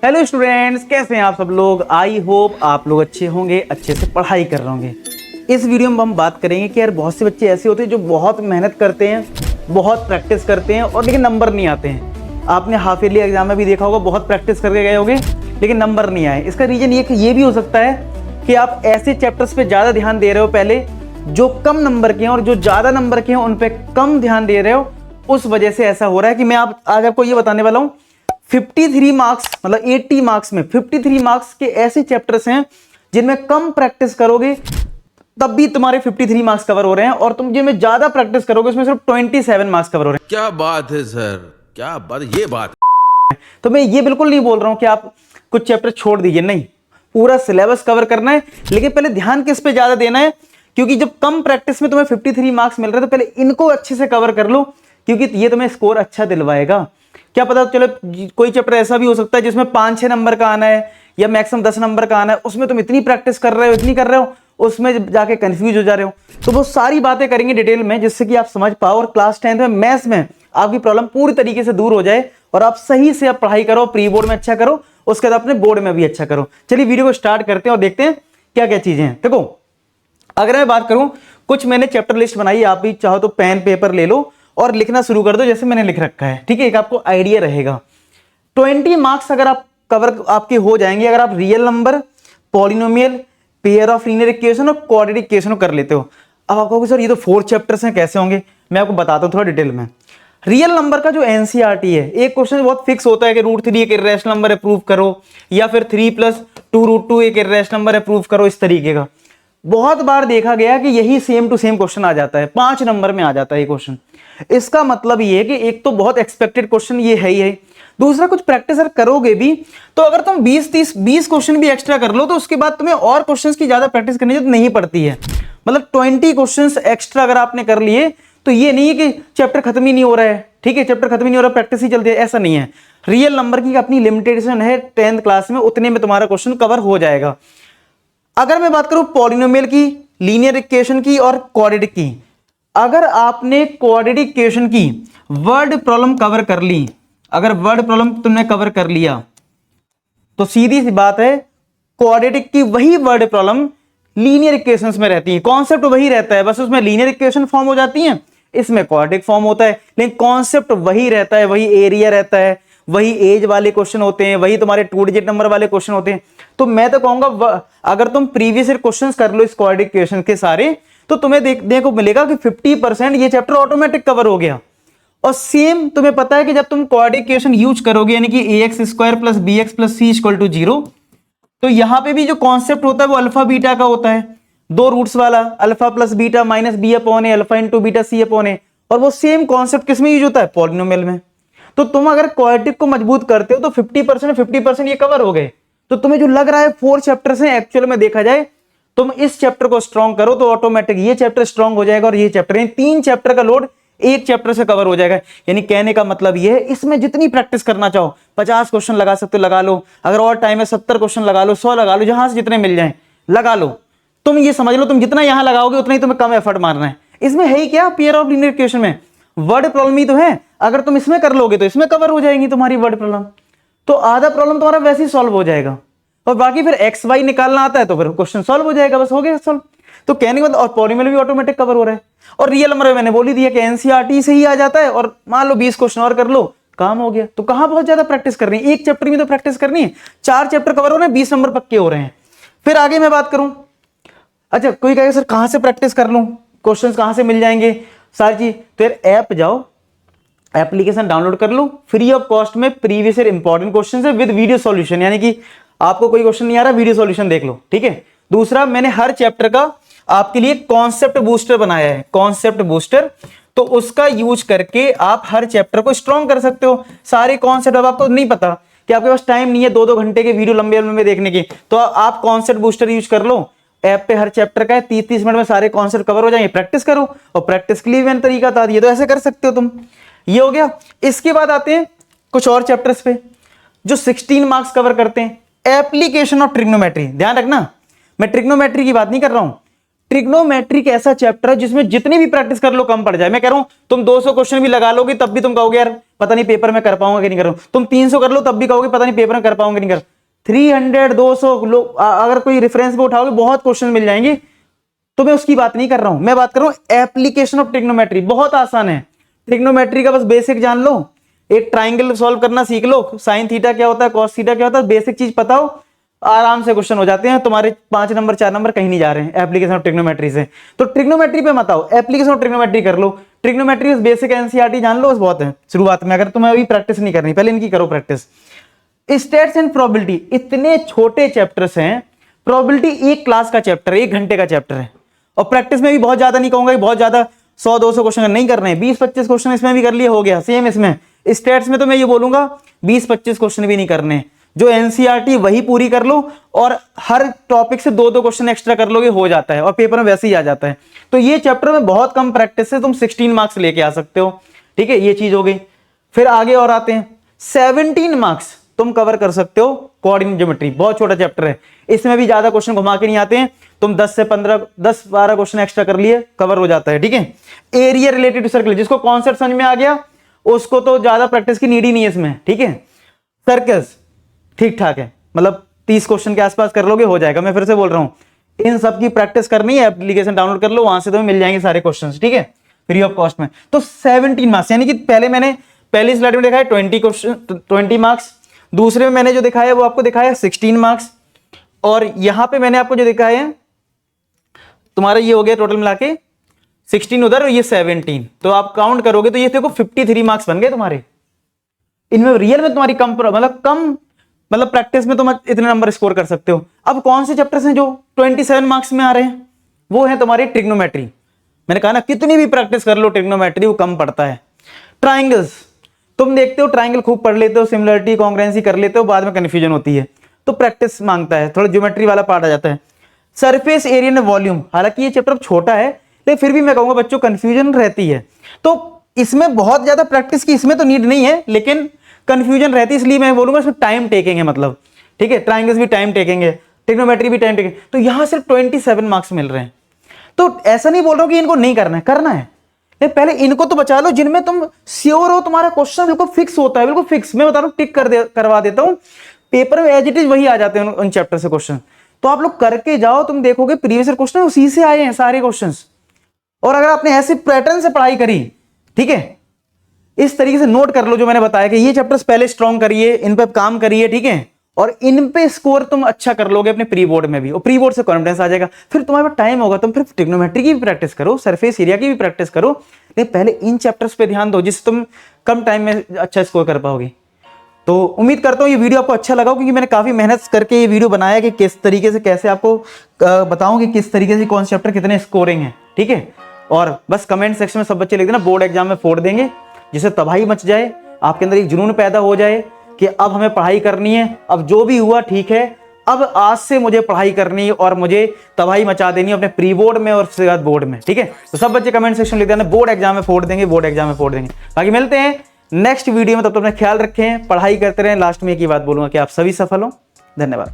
Hello students, कैसे हैं आप सब लोग। आई होप आप लोग अच्छे होंगे, अच्छे से पढ़ाई कर रहे होंगे। इस वीडियो में हम बात करेंगे कि यार बहुत से बच्चे ऐसे होते हैं जो बहुत मेहनत करते हैं, बहुत प्रैक्टिस करते हैं और लेकिन नंबर नहीं आते हैं। आपने हाफ ईयरली एग्जाम में भी देखा होगा, बहुत प्रैक्टिस करके गए होंगे लेकिन नंबर नहीं आए। इसका रीजन ये भी हो सकता है कि आप ऐसे चैप्टर्स पे ज़्यादा ध्यान दे रहे हो पहले जो कम नंबर के हैं, और जो ज़्यादा नंबर के हैं उन पे कम ध्यान दे रहे हो। उस वजह से ऐसा हो रहा है कि मैं आज आपको ये बताने वाला हूँ 53 मार्क्स मतलब 80 मार्क्स में 53 मार्क्स के ऐसे चैप्टर्स हैं जिनमें कम प्रैक्टिस करोगे तब भी तुम्हारे 53 मार्क्स कवर हो रहे हैं, और तुम जिनमें ज्यादा प्रैक्टिस करोगे उसमें सिर्फ 27 मार्क्स कवर हो रहे हैं। क्या बात है सर, क्या बात, ये बात। तो मैं ये बिल्कुल नहीं बोल रहा हूं कि आप कुछ चैप्टर छोड़ दीजिए, नहीं, पूरा सिलेबस कवर करना है। लेकिन पहले ध्यान किस पे ज्यादा देना है, क्योंकि जब कम प्रैक्टिस में तुम्हें 53 मार्क्स मिल रहे हैं तो पहले इनको अच्छे से कवर कर लो, क्योंकि ये तुम्हें स्कोर अच्छा दिलवाएगा। क्या पता चलो कोई चैप्टर ऐसा भी हो सकता है जिसमें 5-6 नंबर का आना है या मैक्सिमम 10 नंबर का आना है, उसमें तुम इतनी प्रैक्टिस कर रहे हो, इतनी कर रहे हो, उसमें जाके कंफ्यूज हो जा रहे हो। तो वो सारी बातें करेंगे डिटेल में जिससे कि आप समझ पाओ और क्लास 10th में मैथ्स में आपकी प्रॉब्लम पूरी तरीके से दूर हो जाए और आप सही से आप पढ़ाई करो, प्री बोर्ड में अच्छा करो, उसके बाद अपने बोर्ड में भी अच्छा करो। चलिए वीडियो को स्टार्ट करते हैं और देखते हैं क्या क्या चीजें हैं। देखो, अगर मैं बात करूं, कुछ मैंने चैप्टर लिस्ट बनाई, आप भी चाहो तो पेन पेपर ले लो और लिखना शुरू कर दो जैसे मैंने लिख रखा है, ठीक है। एक आपको आइडिया रहेगा। 20 मार्क्स अगर आप कवर आपके हो जाएंगे अगर आप real number, polynomial, pair of linear equation और क्वाड्रेटिक इक्वेशन कर लेते हो। अब आप कहोगे सर ये तो 4 चैप्टर्स हैं, कैसे होंगे। मैं आपको बताता हूं थोड़ा डिटेल में। रियल नंबर का जो एनसीईआरटी है, एक क्वेश्चन बहुत फिक्स होता है कि √3 एक इर्रेशनल नंबर है, प्रूव करो, या फिर 3 + 2√2 एक इर्रेशनल नंबर है, प्रूव करो। इस तरीके का बहुत बार देखा गया कि यही सेम टू सेम क्वेश्चन आ जाता है, 5 नंबर में आ जाता है ये क्वेश्चन। इसका मतलब ये है कि एक तो बहुत एक्सपेक्टेड क्वेश्चन ये है ही है, दूसरा कुछ प्रैक्टिस अगर करोगे भी तो अगर तुम 20 क्वेश्चन भी एक्स्ट्रा कर लो तो उसके बाद तुम्हें और क्वेश्चंस की ज्यादा प्रैक्टिस करने की जरूरत नहीं पड़ती है। मतलब 20 क्वेश्चंस एक्स्ट्रा अगर आपने कर लिए तो ये नहीं है कि चैप्टर खत्म ही नहीं हो रहा है, ठीक है, चैप्टर खत्म ही नहीं हो रहा, प्रैक्टिस ही चलती है, ऐसा नहीं है। रियल नंबर की अपनी लिमिटेशन है, 10th क्लास में उतने में तुम्हारा क्वेश्चन कवर हो जाएगा। अगर मैं बात करूं पॉलिनोमियल की, लीनियर इक्वेशन की और क्वाड्रेटिक की, अगर आपने क्वाड्रेटिक इक्वेशन की वर्ड प्रॉब्लम कवर कर ली, अगर वर्ड प्रॉब्लम तुमने कवर कर लिया तो सीधी सी बात है क्वाड्रेटिक की वही वर्ड प्रॉब्लम लीनियर इक्वेशंस में रहती है। कॉन्सेप्ट वही रहता है, बस उसमें लीनियर इक्वेशन फॉर्म हो जाती हैं, इसमें क्वाड्रेटिक फॉर्म होता है, लेकिन कॉन्सेप्ट वही रहता है, वही एरिया रहता है, वही एज वाले क्वेश्चन होते हैं, वही तुम्हारे 2 डिजिट नंबर वाले क्वेश्चन होते हैं। तो मैं तो कहूंगा अगर तुम प्रीवियस ईयर क्वेश्चंस कर लो इस क्वाड्रेटिक इक्वेशन के सारे, तो तुम्हें देखने को मिलेगा कि 50% ये चैप्टर ऑटोमेटिक कवर हो गया। और सेम तुम्हें पता है कि जब तुम क्वाड्रेटिक इक्वेशन यूज करोगे, यानी कि ax² + bx + c = 0, तो यहां पे भी जो कॉन्सेप्ट होता है वो अल्फा बीटा का होता है, 2 रूट्स वाला, alpha + beta - b/a, alpha × beta c/a, और वो सेम कॉन्सेप्ट किसमें यूज होता है, पॉलिनोमियल में। तो तुम अगर क्वाड्रेटिक को मजबूत करते हो तो 50% ये कवर हो गए। तो तुम्हें जो लग रहा है 4 चैप्टर्स हैं, एक्चुअल में देखा जाए तुम इस चैप्टर को स्ट्रॉन्ग करो तो ऑटोमेटिक ये चैप्टर स्ट्रॉन्ग हो जाएगा, और ये चैप्टर 3 चैप्टर का लोड एक चैप्टर से कवर हो जाएगा। यानी कहने का मतलब ये है इसमें जितनी प्रैक्टिस करना चाहो, 50 क्वेश्चन लगा सकते हो लगा लो, अगर और टाइम है 70 क्वेश्चन लगा लो, 100 लगा लो, जहां से जितने मिल जाए लगा लो। तुम ये समझ लो तुम जितना यहां लगाओगे उतना ही तुम्हें कम एफर्ट मारना है। इसमें है ही क्या, पेयर ऑफ लीनियर इक्वेशन में वर्ड प्रॉब्लम ही तो है, अगर तुम इसमें कर लोगे तो इसमें कवर हो जाएगी तुम्हारी वर्ड प्रॉब्लम, तो आधा प्रॉब्लम तुम्हारा वैसे ही सॉल्व हो जाएगा। और बाकी फिर एक्स वाई निकालना आता है तो फिर क्वेश्चन सॉल्व हो जाएगा, बस हो गया सॉल्व। तो कहने के बाद और पॉलिनोमियल भी ऑटोमेटिक कवर हो रहा है। और रियल नंबर में मैंने बोल ही दिया कि एनसीईआरटी से ही आ जाता है, और मान लो 20 क्वेश्चन और कर लो, काम हो गया। तो कहां बहुत ज्यादा प्रैक्टिस करनी है, एक चैप्टर में तो प्रैक्टिस करनी है, 4 चैप्टर कवर हो रहे हैं, 20 नंबर पक्के हो रहे हैं। फिर आगे मैं बात करूं, अच्छा कोई कहेगा सर कहां से प्रैक्टिस कर लूं, क्वेश्चन कहां से मिल जाएंगे, सारी चीज। तो यार ऐप जाओ, एप्लीकेशन डाउनलोड कर लो, फ्री ऑफ कॉस्ट में प्रीवियस ईयर इंपॉर्टेंट क्वेश्चन है विद वीडियो सॉल्यूशन, यानी कि आपको कोई क्वेश्चन नहीं आ रहा, वीडियो सॉल्यूशन देख लो, ठीक है। दूसरा, मैंने हर चैप्टर का आपके लिए कॉन्सेप्ट बूस्टर बनाया है, कॉन्सेप्ट बूस्टर, तो उसका यूज करके आप हर चैप्टर को स्ट्रॉन्ग कर सकते हो। सारे कॉन्सेप्ट, अब आपको नहीं पता कि आपके पास टाइम नहीं है 2-2 घंटे के वीडियो लंबे लंबे देखने की, तो आप कॉन्सेप्ट बूस्टर यूज कर लो। ऐप पे हर चैप्टर का है, 30-30 मिनट में सारे कॉन्सेप्ट कवर हो जाएंगे, प्रैक्टिस करो। और प्रैक्टिस के लिए मैंने तरीका बता दिया, तो ऐसे कर सकते हो तुम। ये हो गया। इसके बाद आते हैं कुछ और चैप्टर्स पे जो 16 मार्क्स कवर करते हैं। एप्लीकेशन ऑफ ट्रिग्नोमेट्री, ध्यान रखना मैं ट्रिग्नोमेट्री की बात नहीं कर रहा हूं, ट्रिग्नोमेट्रिक ऐसा चैप्टर है जिसमें जितनी भी प्रैक्टिस कर लो कम पड़ जाए। मैं कह रहा हूं तुम 200 क्वेश्चन भी लगा लोगे तब भी तुम कहोगे यार पता नहीं पेपर में कर पाऊंगा कि नहीं करूं। तुम 300 कर लो तब भी कहोगे पता नहीं पेपर में कर पाऊंगा कि नहीं कर। 300 200 लोग अगर कोई रेफरेंस पे उठाओगे बहुत क्वेश्चन मिल जाएंगे। तो मैं उसकी बात नहीं कर रहा हूं, मैं बात कर रहा हूं एप्लीकेशन ऑफ ट्रिग्नोमेट्री। बहुत आसान है ट्रिग्नोमेट्री का, बस बेसिक जान लो, एक ट्राइंगल सॉल्व करना सीख लो, साइन थीटा क्या होता है, कॉस थीटा क्या होता है, बेसिक चीज पता हो, आराम से क्वेश्चन हो जाते हैं तुम्हारे। 5 नंबर 4 नंबर कहीं नहीं जा रहे हैं एप्लीकेशन ऑफ ट्रिग्नोमेट्री से। तो ट्रिग्नोमेट्री पे मत आओ, एप्लीकेशन ऑफ ट्रिग्नोमेट्री कर लो। ट्रिग्नोमेट्री बेसिक एनसीईआरटी जान लो, बस बहुत है शुरुआत में। अगर तुम्हें अभी प्रैक्टिस नहीं करनी, पहले इनकी करो प्रैक्टिस। स्टेट्स एंड प्रोबेबिलिटी इतने छोटे चैप्टर्स हैं। प्रोबेबिलिटी एक क्लास का चैप्टर है, 1 घंटे का चैप्टर है। और प्रैक्टिस में भी बहुत ज्यादा नहीं कहूंगा, बहुत ज्यादा 100-200 क्वेश्चन नहीं करने हैं, 20-25 क्वेश्चन इसमें भी कर लिए हो गया। सेम इसमें स्टेट्स में तो मैं ये बोलूंगा 20-25 क्वेश्चन भी नहीं करने, जो एनसीईआरटी वही पूरी कर लो और हर टॉपिक से 2-2 क्वेश्चन एक्स्ट्रा कर लोगे, हो जाता है और पेपर में वैसे ही आ जाता है। तो ये चैप्टर में बहुत कम प्रैक्टिस से तुम 16 मार्क्स लेके आ सकते हो। ठीक है, ये चीज हो गई। फिर आगे और आते हैं, 17 मार्क्स तुम कवर कर सकते हो कोऑर्डिनेट ज्योमेट्री। बहुत छोटा चैप्टर है, इसमें भी ज्यादा क्वेश्चन घुमा के नहीं आते हैं। तुम 10 से 15 10-12 क्वेश्चन एक्स्ट्रा कर लिए, कवर हो जाता है। ठीक है, एरिया रिलेटेड टू सर्कल, जिसको कॉन्सेप्ट समझ में आ गया उसको तो ज्यादा प्रैक्टिस की नीड ही नहीं है इसमें। ठीक है, सर्कल्स ठीक ठाक है, मतलब 30 क्वेश्चन के आसपास कर लोगे, हो जाएगा। मैं फिर से बोल रहा हूं, इन सब की प्रैक्टिस करनी है, एप्लीकेशन डाउनलोड कर लो, वहां से तुम्हें मिल जाएंगे सारे क्वेश्चन। ठीक है, फ्री ऑफ कॉस्ट में। तो 17 मार्क्स, यानी कि मैंने पहली स्लाइड में दिखाया 20 क्वेश्चन 20 मार्क्स, दूसरे में मैंने जो दिखाया वो आपको दिखाया 16 मार्क्स, और यहां पे मैंने आपको जो दिखाया है तुम्हारा ये हो गया टोटल मिला के 16 उधर और ये 17। तो आप काउंट करोगे तो ये देखो 53 मार्क्स बन गए तुम्हारे। इनमें रियल में तुम्हारी मतलब प्रैक्टिस में तुम इतने नंबर स्कोर कर सकते हो। अब कौन से चैप्टर्स हैं जो 27 मार्क्स में आ रहे हैं? वो है तुम्हारी ट्रिग्नोमेट्री। मैंने कहा ना कितनी भी प्रैक्टिस कर लो ट्रिग्नोमेट्री वो कम पड़ता है। ट्राइंगल्स तुम देखते हो, ट्राइंगल खूब पढ़ लेते हो, सिमिलरिटी कॉन्ग्रुएंसी कर लेते हो, बाद में कंफ्यूजन होती है, तो प्रैक्टिस मांगता है, थोड़ा ज्योमेट्री वाला पार्ट आ जाता है। सरफेस एरिया एंड वॉल्यूम, हालांकि ये चैप्टर छोटा है लेकिन फिर भी मैं कहूंगा बच्चों कंफ्यूजन रहती है, तो इसमें बहुत ज्यादा प्रैक्टिस की इसमें तो नीड नहीं है, लेकिन कंफ्यूजन रहती है, इसलिए मैं बोलूंगा इसमें टाइम टेकिंग है मतलब। ठीक है, ट्राइंगल्स भी टाइम टेकिंग है, ट्रिग्नोमेट्री भी टाइम टेकिंग, तो यहां सिर्फ 27 मार्क्स मिल रहे हैं। तो ऐसा नहीं बोल रहा हूं कि इनको नहीं करना है, करना है, पहले इनको तो बचा लो जिनमें तुम श्योर हो, तुम्हारा क्वेश्चन बिल्कुल फिक्स होता है, बिल्कुल फिक्स। मैं बता रहा हूं टिक करवा देता हूं, पेपर में एज इट इज वही आ जाते हैं उन चैप्टर से क्वेश्चन। तो आप लोग करके जाओ, तुम देखोगे प्रीवियस ईयर क्वेश्चन उसी से आए हैं सारे क्वेश्चंस। और अगर आपने ऐसे पैटर्न से पढ़ाई करी, ठीक है, इस तरीके से नोट कर लो जो मैंने बताया कि ये चैप्टर्स पहले स्ट्रॉन्ग करिए, इन पे काम करिए, ठीक है, और इन पे स्कोर तुम अच्छा कर लोगे अपने प्री बोर्ड में भी, और प्री बोर्ड से कॉन्फिडेंस आ जाएगा। फिर तुम्हारे पास टाइम होगा, तुम फिर ट्रिग्नोमेट्री की भी प्रैक्टिस करो, सरफेस एरिया की भी प्रैक्टिस करो, लेकिन पहले इन चैप्टर्स पे ध्यान दो जिससे तुम कम टाइम में अच्छा स्कोर कर पाओगे। तो उम्मीद करता हूँ ये वीडियो आपको अच्छा लगा, क्योंकि मैंने काफी मेहनत करके ये वीडियो बनाया कि किस तरीके से कैसे आपको बताऊं कि किस तरीके से कौन से चैप्टर कितने स्कोरिंग है। ठीक है, और बस कमेंट सेक्शन में सब बच्चे लिख देना बोर्ड एग्जाम में फोड़ देंगे, जिससे तबाही मच जाए, आपके अंदर एक जुनून पैदा हो जाए कि अब हमें पढ़ाई करनी है, अब जो भी हुआ ठीक है, अब आज से मुझे पढ़ाई करनी है और मुझे तबाही मचा देनी है अपने प्री बोर्ड में और उसके बाद बोर्ड में। ठीक है, तो सब बच्चे कमेंट सेक्शन लिख देना बोर्ड एग्जाम में फोड़ देंगे, बोर्ड एग्जाम में फोड़ देंगे। बाकी मिलते हैं नेक्स्ट वीडियो में, तब तक अपना ख्याल रखें, पढ़ाई करते रहें। लास्ट में एक ही बात बोलूंगा कि आप सभी सफल हो। धन्यवाद।